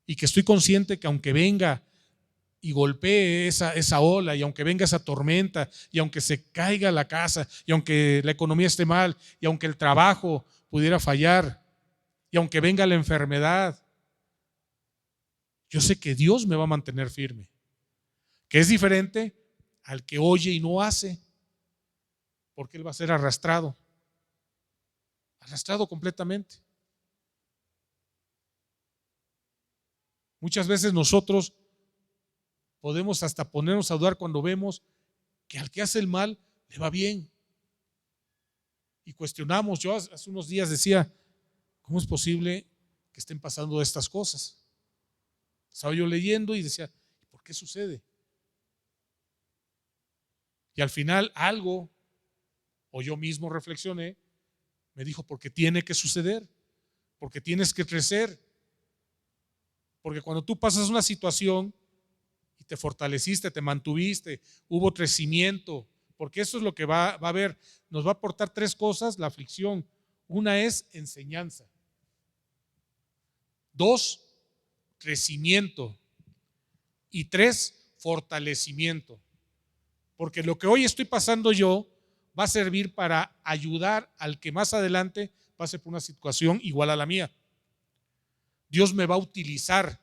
y que estoy consciente que aunque venga y golpee esa ola, y aunque venga esa tormenta, y aunque se caiga la casa, y aunque la economía esté mal, y aunque el trabajo pudiera fallar, y aunque venga la enfermedad, yo sé que Dios me va a mantener firme, que es diferente al que oye y no hace, porque él va a ser arrastrado completamente. Muchas veces nosotros podemos hasta ponernos a dudar cuando vemos que al que hace el mal le va bien. Y cuestionamos, yo hace unos días decía, ¿cómo es posible que estén pasando estas cosas? Estaba yo leyendo y decía, ¿por qué sucede? Y al final algo, o yo mismo reflexioné, me dijo, porque tiene que suceder, porque tienes que crecer. Porque cuando tú pasas una situación y te fortaleciste, te mantuviste, hubo crecimiento, porque eso es lo que va a haber. Nos va a aportar tres cosas la aflicción. Una es enseñanza. Dos, crecimiento. Y tres, fortalecimiento. Porque lo que hoy estoy pasando yo va a servir para ayudar al que más adelante pase por una situación igual a la mía. Dios me va a utilizar,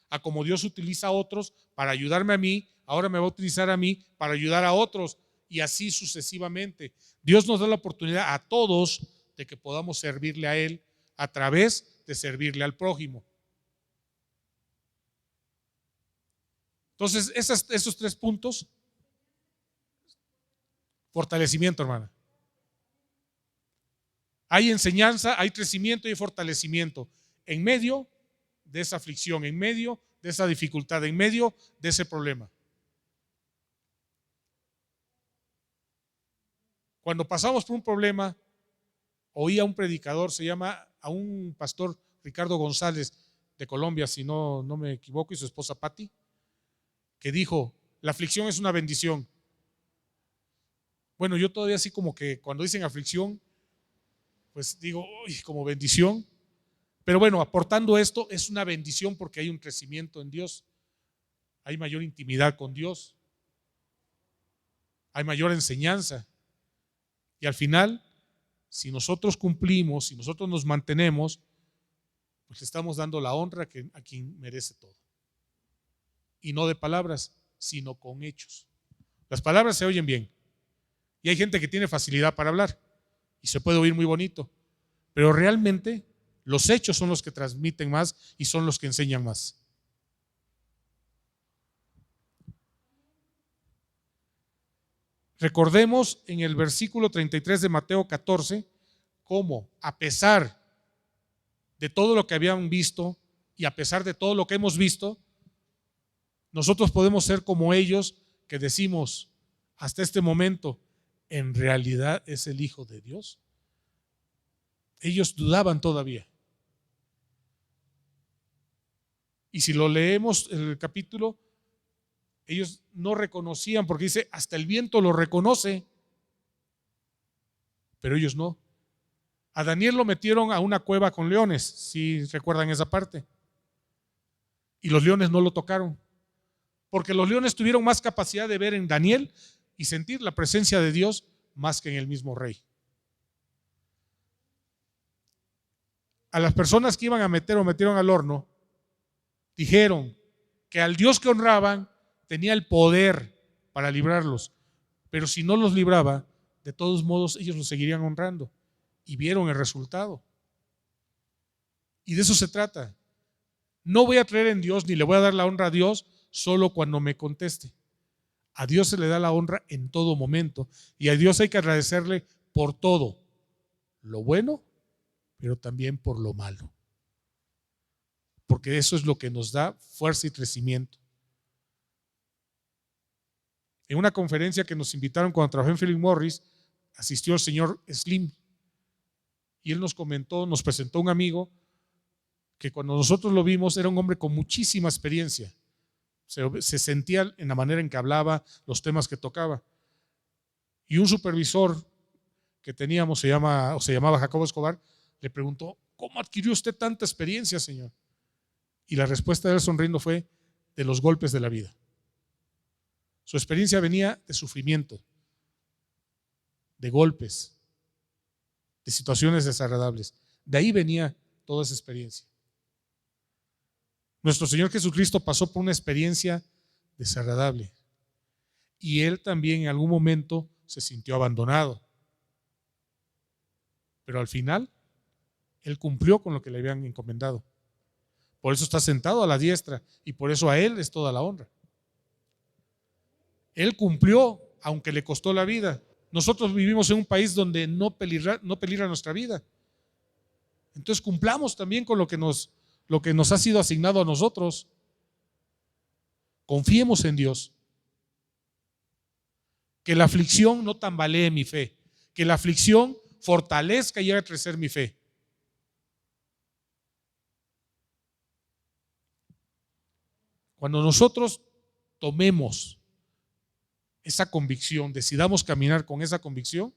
a como Dios utiliza a otros para ayudarme a mí, ahora me va a utilizar a mí para ayudar a otros, y así sucesivamente. Dios nos da la oportunidad a todos de que podamos servirle a Él a través de servirle al prójimo. Entonces, esos tres puntos, fortalecimiento, hermana. Hay enseñanza, hay crecimiento y hay fortalecimiento en medio de esa aflicción, en medio de esa dificultad, en medio de ese problema. Cuando pasamos por un problema, oí a un predicador, se llama a un pastor Ricardo González de Colombia, si no me equivoco, y su esposa Patti, que dijo, la aflicción es una bendición. Bueno, yo todavía así como que cuando dicen aflicción, pues digo, uy, como bendición. Pero bueno, aportando esto, es una bendición porque hay un crecimiento en Dios, hay mayor intimidad con Dios, hay mayor enseñanza. Y al final, si nosotros cumplimos, si nosotros nos mantenemos, pues estamos dando la honra a quien merece todo. Y no de palabras, sino con hechos. Las palabras se oyen bien. Y hay gente que tiene facilidad para hablar y se puede oír muy bonito. Pero realmente los hechos son los que transmiten más y son los que enseñan más. Recordemos en el versículo 33 de Mateo 14 cómo a pesar de todo lo que habían visto y a pesar de todo lo que hemos visto, nosotros podemos ser como ellos que decimos hasta este momento, ¿en realidad es el Hijo de Dios? Ellos dudaban todavía. Y si lo leemos en el capítulo, ellos no reconocían, porque dice, hasta el viento lo reconoce, pero ellos no. A Daniel lo metieron a una cueva con leones, si recuerdan esa parte. Y los leones no lo tocaron, porque los leones tuvieron más capacidad de ver en Daniel y sentir la presencia de Dios más que en el mismo rey. A las personas que iban a meter o metieron al horno, dijeron que al Dios que honraban tenía el poder para librarlos, pero si no los libraba, de todos modos ellos los seguirían honrando, y vieron el resultado. Y de eso se trata. No voy a creer en Dios ni le voy a dar la honra a Dios solo cuando me conteste. A Dios se le da la honra en todo momento, y a Dios hay que agradecerle por todo, lo bueno, pero también por lo malo, porque eso es lo que nos da fuerza y crecimiento. En una conferencia que nos invitaron cuando trabajé en Philip Morris, asistió el señor Slim, y él nos comentó, nos presentó un amigo que cuando nosotros lo vimos era un hombre con muchísima experiencia. Se sentía en la manera en que hablaba, los temas que tocaba. Y un supervisor que teníamos, se llamaba Jacobo Escobar, le preguntó, ¿cómo adquirió usted tanta experiencia, Señor? Y la respuesta de él sonriendo fue: de los golpes de la vida. Su experiencia venía de sufrimiento, de golpes, de situaciones desagradables. De ahí venía toda esa experiencia. Nuestro Señor Jesucristo pasó por una experiencia desagradable y Él también en algún momento se sintió abandonado. Pero al final, Él cumplió con lo que le habían encomendado. Por eso está sentado a la diestra y por eso a Él es toda la honra. Él cumplió, aunque le costó la vida. Nosotros vivimos en un país donde no peligra nuestra vida. Entonces cumplamos también con lo que nos ha sido asignado a nosotros. Confiemos en Dios. Que la aflicción no tambalee mi fe. Que la aflicción fortalezca y haga crecer mi fe. Cuando nosotros tomemos esa convicción, decidamos caminar con esa convicción,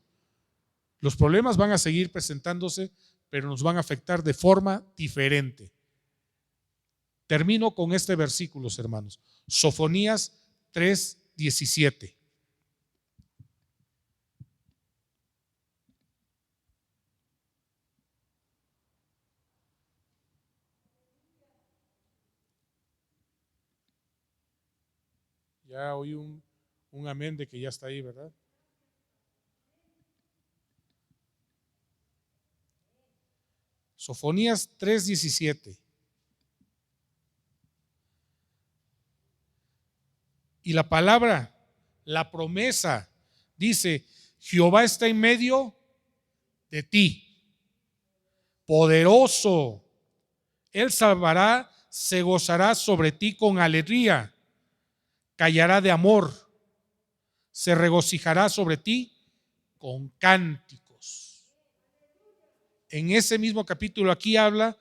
los problemas van a seguir presentándose, pero nos van a afectar de forma diferente. Termino con este versículo, hermanos. Sofonías 3:17. Ya oí un amén de que ya está ahí, ¿verdad? Sofonías 3:17. Y la palabra, la promesa, dice: Jehová está en medio de ti, poderoso. Él salvará, se gozará sobre ti con alegría, callará de amor, se regocijará sobre ti con cánticos. En ese mismo capítulo aquí habla,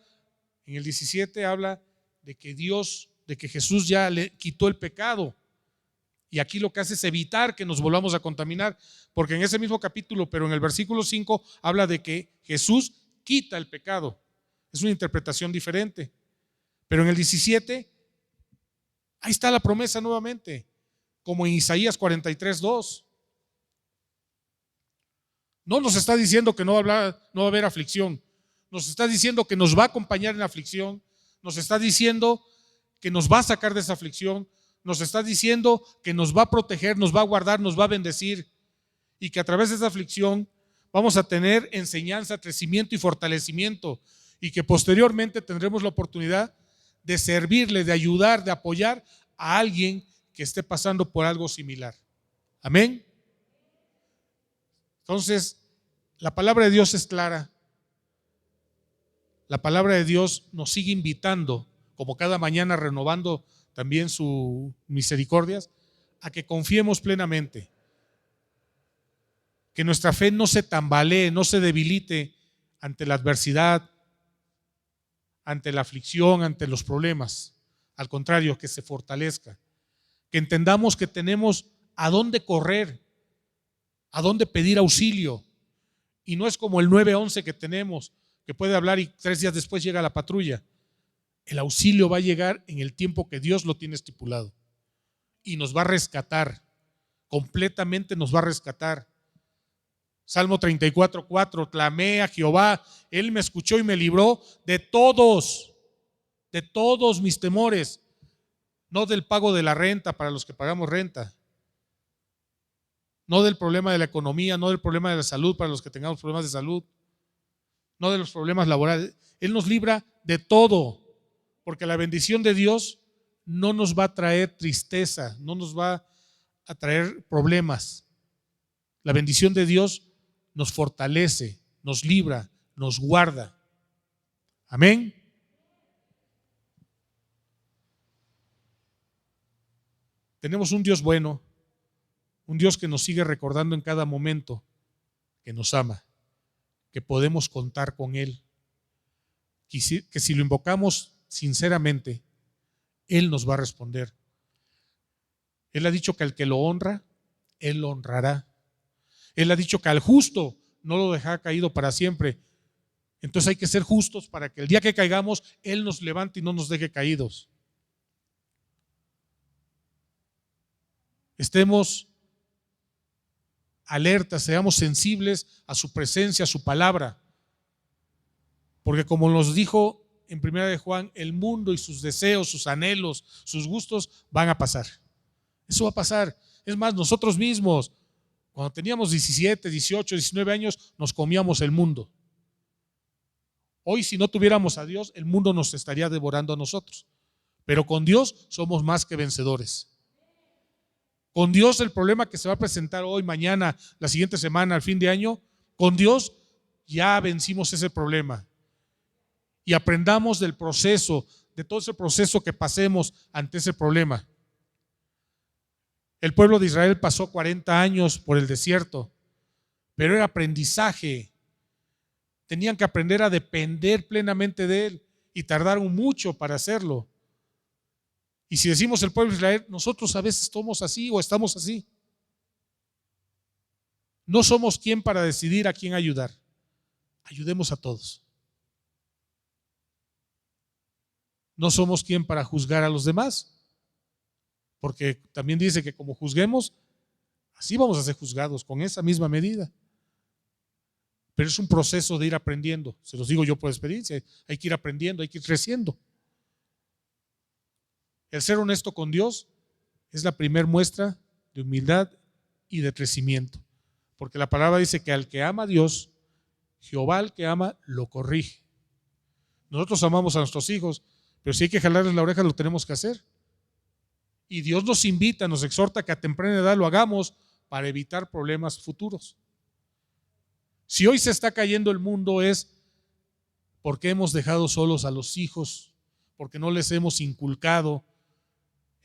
en el 17 habla de que Dios, de que Jesús ya le quitó el pecado. Y aquí lo que hace es evitar que nos volvamos a contaminar, porque en ese mismo capítulo, pero en el versículo 5, habla de que Jesús quita el pecado. Es una interpretación diferente. Pero en el 17, ahí está la promesa nuevamente, como en Isaías 43:2. No nos está diciendo que no va a haber aflicción, nos está diciendo que nos va a acompañar en la aflicción, nos está diciendo que nos va a sacar de esa aflicción, nos está diciendo que nos va a proteger, nos va a guardar, nos va a bendecir, y que a través de esa aflicción vamos a tener enseñanza, crecimiento y fortalecimiento, y que posteriormente tendremos la oportunidad de servirle, de ayudar, de apoyar a alguien que esté pasando por algo similar. Amén. Entonces, la palabra de Dios es clara. La palabra de Dios nos sigue invitando, como cada mañana renovando también sus misericordias, a que confiemos plenamente, que nuestra fe no se tambalee, no se debilite ante la adversidad, ante la aflicción, ante los problemas. Al contrario, que se fortalezca, que entendamos que tenemos a dónde correr, a dónde pedir auxilio, y no es como el 911 que tenemos, que puede hablar y 3 días después llega la patrulla. El auxilio va a llegar en el tiempo que Dios lo tiene estipulado y nos va a rescatar, completamente nos va a rescatar. Salmo 34:4, clamé a Jehová, Él me escuchó y me libró de todos mis temores, no del pago de la renta para los que pagamos renta, no del problema de la economía, no del problema de la salud para los que tengamos problemas de salud, no de los problemas laborales. Él nos libra de todo, porque la bendición de Dios no nos va a traer tristeza, no nos va a traer problemas. La bendición de Dios nos fortalece, nos libra, nos guarda. Amén. Tenemos un Dios bueno, un Dios que nos sigue recordando en cada momento que nos ama, que podemos contar con Él, que si lo invocamos sinceramente, Él nos va a responder. Él ha dicho que al que lo honra, Él lo honrará. Él ha dicho que al justo no lo dejará caído para siempre. Entonces hay que ser justos para que el día que caigamos, Él nos levante y no nos deje caídos. Estemos alertas, seamos sensibles a su presencia, a su palabra. Porque como nos dijo en 1 de Juan, el mundo y sus deseos, sus anhelos, sus gustos van a pasar. Eso va a pasar. Es más, nosotros mismos, cuando teníamos 17, 18, 19 años, nos comíamos el mundo. Hoy, si no tuviéramos a Dios, el mundo nos estaría devorando a nosotros. Pero con Dios somos más que vencedores. Con Dios, el problema que se va a presentar hoy, mañana, la siguiente semana, al fin de año, con Dios ya vencimos ese problema. Y aprendamos del proceso, de todo ese proceso que pasemos ante ese problema. El pueblo de Israel pasó 40 años por el desierto, pero era aprendizaje. Tenían que aprender a depender plenamente de Él y tardaron mucho para hacerlo. Y si decimos el pueblo de Israel, nosotros a veces somos así o estamos así. No somos quien para decidir a quién ayudar. Ayudemos a todos. No somos quien para juzgar a los demás. Porque también dice que como juzguemos, así vamos a ser juzgados con esa misma medida. Pero es un proceso de ir aprendiendo. Se los digo yo por experiencia. Hay que ir aprendiendo, hay que ir creciendo. El ser honesto con Dios es la primera muestra de humildad y de crecimiento. Porque la palabra dice que al que ama a Dios, Jehová al que ama lo corrige. Nosotros amamos a nuestros hijos, pero si hay que jalarles la oreja lo tenemos que hacer. Y Dios nos invita, nos exhorta que a temprana edad lo hagamos para evitar problemas futuros. Si hoy se está cayendo el mundo es porque hemos dejado solos a los hijos, porque no les hemos inculcado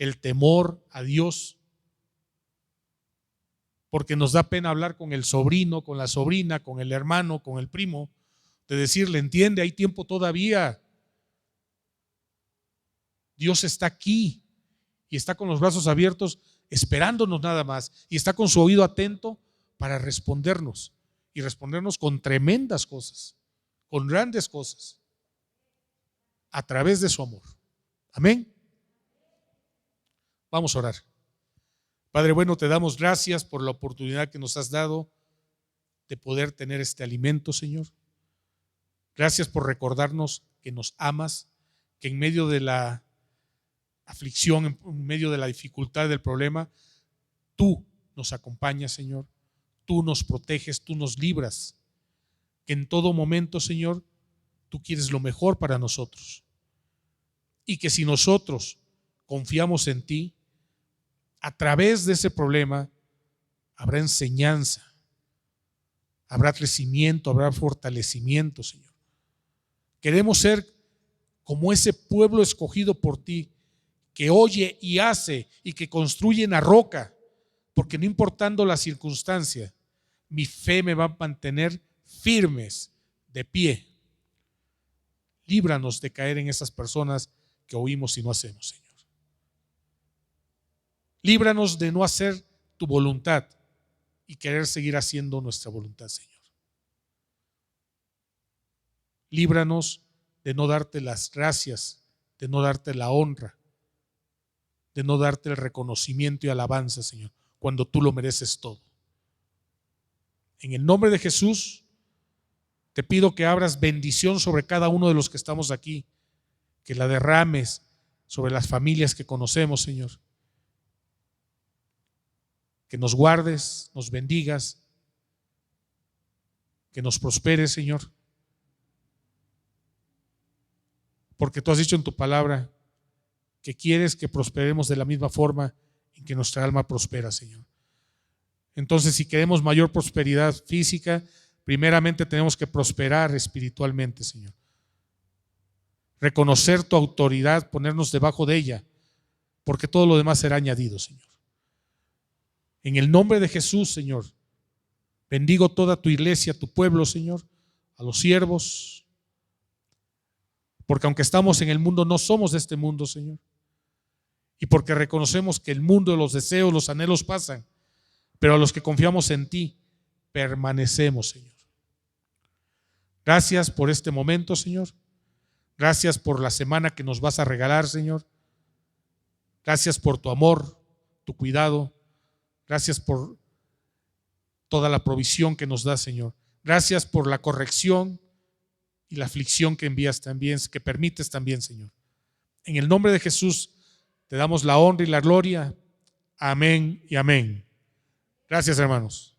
el temor a Dios, porque nos da pena hablar con el sobrino, con la sobrina, con el hermano, con el primo, de decirle, entiende, hay tiempo todavía. Dios está aquí y está con los brazos abiertos esperándonos nada más y está con su oído atento para respondernos y respondernos con tremendas cosas, con grandes cosas, a través de su amor. Amén. Vamos a orar. Padre bueno, te damos gracias por la oportunidad que nos has dado de poder tener este alimento, Señor. Gracias por recordarnos que nos amas, que en medio de la aflicción, en medio de la dificultad del problema, tú nos acompañas, Señor. Tú nos proteges, tú nos libras. Que en todo momento, Señor, tú quieres lo mejor para nosotros. Y que si nosotros confiamos en ti, a través de ese problema habrá enseñanza, habrá crecimiento, habrá fortalecimiento, Señor. Queremos ser como ese pueblo escogido por ti, que oye y hace y que construye en la roca, porque no importando la circunstancia, mi fe me va a mantener firmes, de pie. Líbranos de caer en esas personas que oímos y no hacemos, Señor. Líbranos de no hacer tu voluntad y querer seguir haciendo nuestra voluntad, Señor. Líbranos de no darte las gracias, de no darte la honra, de no darte el reconocimiento y alabanza, Señor, cuando tú lo mereces todo. En el nombre de Jesús, te pido que abras bendición sobre cada uno de los que estamos aquí, que la derrames sobre las familias que conocemos, Señor. Que nos guardes, nos bendigas, que nos prosperes, Señor. Porque tú has dicho en tu palabra que quieres que prosperemos de la misma forma en que nuestra alma prospera, Señor. Entonces, si queremos mayor prosperidad física, primeramente tenemos que prosperar espiritualmente, Señor. Reconocer tu autoridad, ponernos debajo de ella, porque todo lo demás será añadido, Señor. En el nombre de Jesús, Señor, bendigo toda tu iglesia, tu pueblo, Señor, a los siervos, porque aunque estamos en el mundo, no somos de este mundo, Señor. Y porque reconocemos que el mundo, los deseos, los anhelos pasan, pero a los que confiamos en ti, permanecemos, Señor. Gracias por este momento, Señor. Gracias por la semana que nos vas a regalar, Señor. Gracias por tu amor, tu cuidado. Gracias por toda la provisión que nos das, Señor. Gracias por la corrección y la aflicción que envías también, que permites también, Señor. En el nombre de Jesús te damos la honra y la gloria. Amén y amén. Gracias, hermanos.